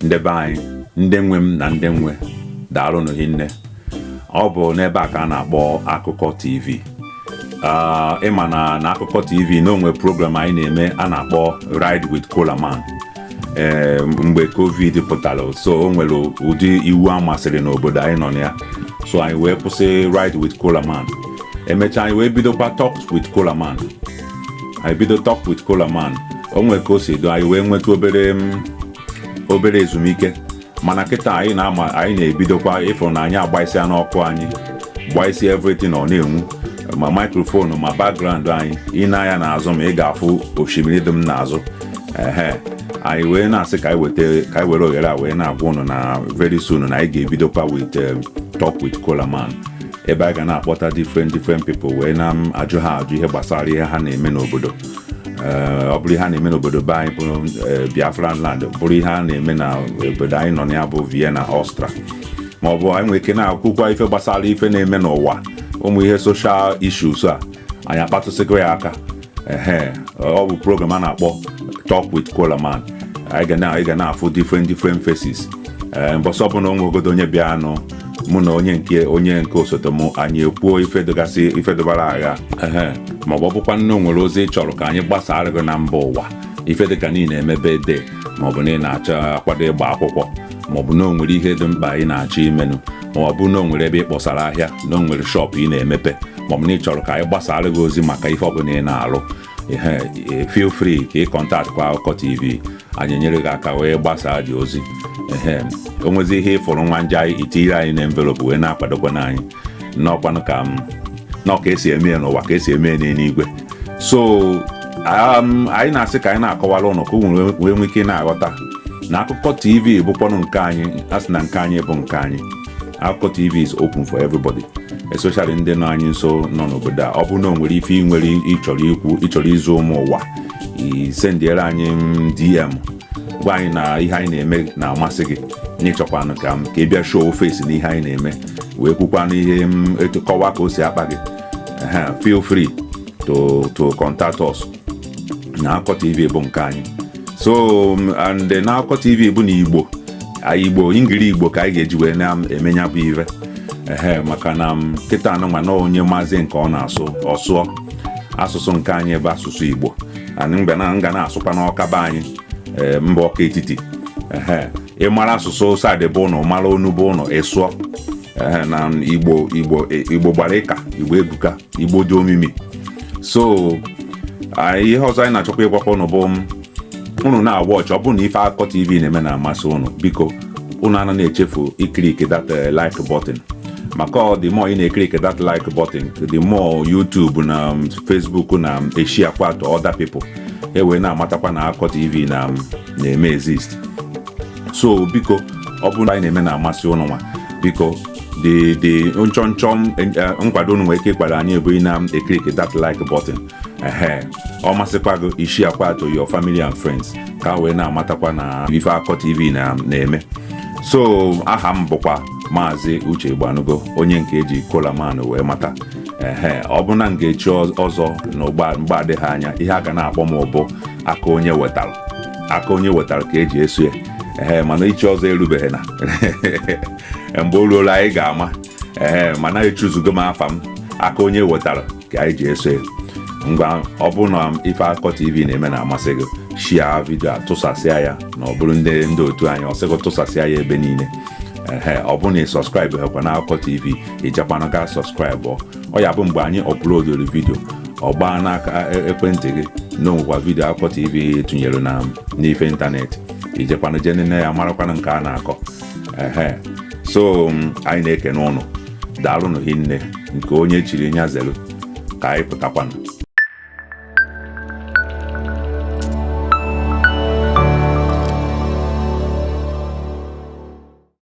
ndị be anyị, ndị nwe m na ndị nwe, daalụnụ hinne. Ọ bụ n'ebe a ka a na-akpọ Akụkọ TV. Ịma na Akụkọ TV na onwe program anyị na-eme a na-akpọ Ride with Cola-Man. Mgbe COVID pụtara, so o nwere ụdị iwu a masịrị n'obodo anyị nọ na ya, so anyị wee kwụsị Ride with Cola-Man. Emechaa anyị wee bidokwa Talk with Cola-Man. Anyị bido Talk with Cola-Man. O nwere ka o si do anyị wee nweta obere ezumike, mana kịta anyị na-ebidokwa ịfụ na anyị agbaisịa n'ọkụ anyị, gbaisi everything ọ na-enwu, ma microphone ma background anyị, ị na-anya n'azụ ma ị ga-afụ osimiri dị m n'azụ. Anyị wee na-asị ka anyị were ohere a wee na-agwa ụnụ na very soon na anyị ga-ebidokwa with Talk with Cola-Man, ebe anyị ga na-akpọta different people wee na-ajụ ha ajụ ihe gbasara ihe ha na-eme n'obodo. Ọ bụrụ ihe ha na-eme n'obodo be anyị bụ Biafran land, bụrụ ihe ha na-eme na obodo anyị nọ na ya bụ Vienna, Austria, ma ọ bụ anyị nwere ike na-akwụkwa ife gbasara ife na-eme n'ụwa, ụmụ ihe social issues a anyị akpatụsịkwa ya aka. Ọ bụ program a na-akpọ Talk with Cola-Man. Anyị ga na-afụ different faces. Mbọsọ bụ na onwe ogodo onye bịa anụ mụ na onye nke osote m, anyị ekwuo ife dobara agha. Ma ọ bụkwa nne nwere ozi chọrọ ka anyị gbasara gị na mba ụwa, ife dịka niile emebe de, ma ọ bụ na ị na-achọ akwado ịgba akwụkwọ, ma ọ bụ na o nwere ihe dị mkpa ị na-achọ imenụ, ma ọ bụ na o nwere ebe ị kpọsara ahịa, na o nwere shop ị na-emepe, ma ọ bụ na ị chọrọ ka anyị gbasara gị ozi maka ife ọbụla ị na-alụ. Feel free ka ị kọntaktị kwa Akụkọ TV, anyị enyere gị aka wee gbasaa gị ozi. O nwezi ihe ịfụrụ nwa nje anyị itiri anyị na envelope wee na-akwadokwa n'anyị n'ọkwanụ ka esi eme ya n'ụwa, ka esi eme ya n'eluigwe. So anyị na-asị ka anyị na-akọwara ụnụ ka ụnụ wee nwee ike na-aghọta na Akụkọ TV bụkwanụ nke anyị. A sị na nke anyị bụ nke anyị. Akụkọ TV is open for everybody, especially ndị nọ anyị nso nọ n'obodo a. Ọ bụ na o nwere ife ịchọrọ ịzụ ụmụ ụwa, isendiere anyị DM gwa anyị na ihe anyị na-eme na-amasị gị, na ịchọkwanụ ka ị bịa show face na ihe anyị na-eme, wee kwukwa na ihe kọwa ka o si akpa gị. Feel free to contact us. Na Akụkọ TV bụ nke anyị. So and na Akụkọ TV bụ na Igbo ngiri Igbo ka anyị ga-eji wee na-emenya bụ ive. Maka na kịta anụ ma na onye maazị nke ọ na-asụ ọsụọ asụsụ nke anyị bụ asụsụ Igbo, nga na-asụkwa n'ọkaba anyị, mba ọka etiti. Ị mara asụsụ sadị bụ ụnụ, mara onu bụ ụnụ, ịsụọ. Na Igbo gbara ịka, Igbo ebuka, Igbo dị omimi. So ihe ọzọ anyị na-achọkwa ịgwakwa ụnụ bụ ụnụ na-awọchị. Ọ bụrụ na ife Akụkọ TV na-eme na-amasị ụnụ, biko ụnụ ana na-echefu iklik that like button, maka the more ị na-eklik that like button, the more YouTube na Facebook na-eshi akwa to other people, wee na-amatakwa na Akụkọ TV na-eme exist. So biko ọ bụrụ na anyị na-eme na-amasị ụnụ nwa, biko the nchọnchọ nkwado ụnụ nwere ike ịkwado anyị ebe ị na-eklik that like button. Ọ masịkwa gị ishi akwa to your family and friends, ka wee na-amatakwa na ife Akụkọ TV na-eme. So aha m bụkwa Maazị Uche Igbanugo, onye nke eji Cola-Man wee mata. Ọ bụ na m ga-echi ọzọ na mgbe adịghị anya, ihe a ga na-akpọ m bụ aka onye wetara. Aka onye wetara ka eji eso ya. Mana ichi ọzọ erubeghị na mgbe o ruola anyị ga-ama. Mana echuzugo m afa m, aka onye wetara ka anyị ji eso ya. Ngwa ọ bụ na ife Akụkọ TV na-eme na-amasị gị, share vidio a, tụsasịa ya, na ọ bụrụ ndị otu anyị ọsịgo tụsasịa ya ebe niile. Ọ bụ na ị sọskraịbụ hekwa na Akụkọ TV, ịjakwana ga sọskraịbụ. Ọ ya bụ mgbe anyị ọpụloduru vidio, ọ gbaa n'aka ekwentị gị na onwekwa vidio Akụkọ TV tụnyere n'ife ịntanetị, ijekwana jenene ya marakwana nke a na-akọ. So anyị na-ekene ụnụ, daalụnụ hinne nke onye chiri nya zelu, ka anyị pụtakwanụ.